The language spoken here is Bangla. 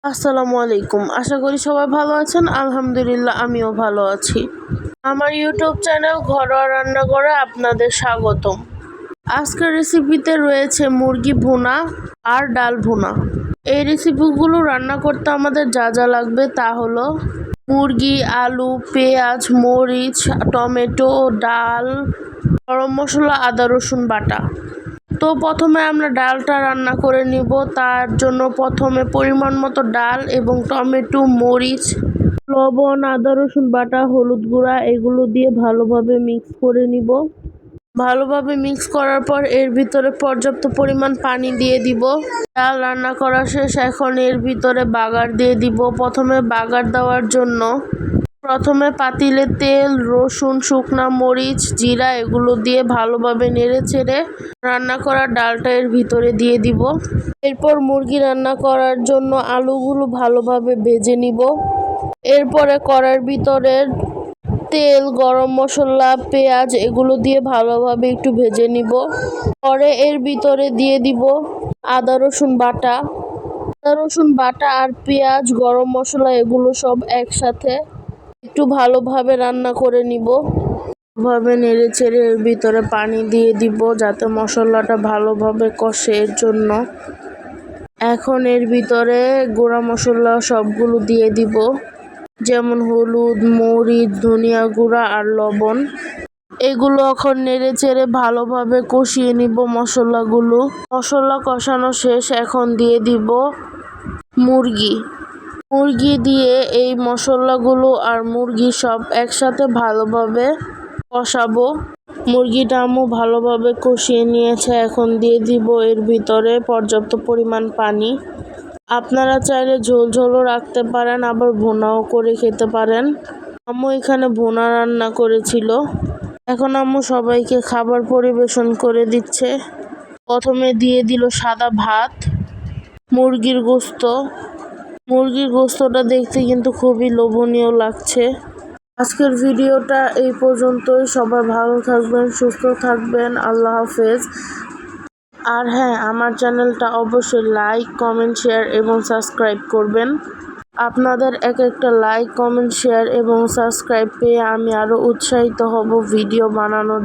আসসালামু আলাইকুম। আশা করি সবাই ভালো আছেন। আলহামদুলিল্লাহ আমিও ভালো আছি। আমার ইউটিউব চ্যানেল ঘরোয়া রান্নাঘরে আপনাদের স্বাগতম। আজকের রেসিপিতে রয়েছে মুরগি ভুনা আর ডাল ভুনা। এই রেসিপিগুলো রান্না করতে আমাদের যা যা লাগবে তা হলো মুরগি, আলু, পেঁয়াজ, মরিচ, টমেটো, ডাল, গরম মশলা, আদা রসুন বাটা। তো প্রথমে আমরা ডালটা রান্না করে নিব। তার জন্য প্রথমে পরিমাণ মতো ডাল এবং টমেটো, মরিচ, লবণ, আদা রসুন বাটা, হলুদ গুঁড়া এগুলো দিয়ে ভালোভাবে মিক্স করে নিব। ভালোভাবে মিক্স করার পর এর ভিতরে পর্যাপ্ত পরিমাণ পানি দিয়ে দিব। ডাল রান্না করা শেষ। এখন এর ভিতরে বাগার দিয়ে দিব। প্রথমে বাগার দেওয়ার জন্য পাতিলে তেল, রসুন, শুকনা মরিচ, জিরা এগুলো দিয়ে ভালোভাবে নেড়ে চেড়ে রান্না করা ডালটা এর ভিতরে দিয়ে দিব। এরপর মুরগি রান্না করার জন্য আলুগুলো ভালোভাবে ভেজে নিব। এরপরে কড়াইয়ের ভিতরে তেল, গরম মশলা, পেঁয়াজ এগুলো দিয়ে ভালোভাবে একটু ভেজে নিব। পরে এর ভিতরে দিয়ে দিব আদা রসুন বাটা আর পেঁয়াজ, গরম মশলা এগুলো সব একসাথে একটু ভালোভাবে রান্না করে নিব। ভাবে নেড়ে চেড়ে এর ভিতরে পানি দিয়ে দিব যাতে মশলাটা ভালোভাবে কষে এর জন্য। এখন এর ভিতরে গুঁড়া মশলা সবগুলো দিয়ে দিব, যেমন হলুদ, মরিচ, ধনিয়া গুঁড়া আর লবণ। এগুলো এখন নেড়ে চেড়ে ভালোভাবে কষিয়ে নিব মশলাগুলো। মশলা কষানো শেষ। এখন দিয়ে দিব মুরগি দিয়ে এই মশলাগুলো আর মুরগি সব একসাথে ভালোভাবে কষাবো। মুরগিটা আম্মু ভালোভাবে কষিয়ে নিয়েছে। এখন দিয়ে দিব এর ভিতরে পর্যাপ্ত পরিমাণ পানি। আপনারা চাইলে ঝোল ঝোলও রাখতে পারেন, আবার ভুনাও করে খেতে পারেন। আম্মু এখানে ভুনা রান্না করেছিল। এখন আম্মু সবাইকে খাবার পরিবেশন করে দিচ্ছে। প্রথমে দিয়ে দিল সাদা ভাত, মুরগির গোস্তটা দেখতে কিন্তু খুবই লোভনীয় লাগছে। আজকের ভিডিওটা এই পর্যন্তই। সবাই ভালো থাকবেন, সুস্থ থাকবেন। আল্লাহ হাফেজ। আর হ্যাঁ, আমার চ্যানেলটা অবশ্যই লাইক, কমেন্ট, শেয়ার এবং সাবস্ক্রাইব করবেন। আপনাদের এক একটা লাইক, কমেন্ট, শেয়ার এবং সাবস্ক্রাইব পেয়ে আমি আরও উৎসাহিত হব ভিডিও বানানোর।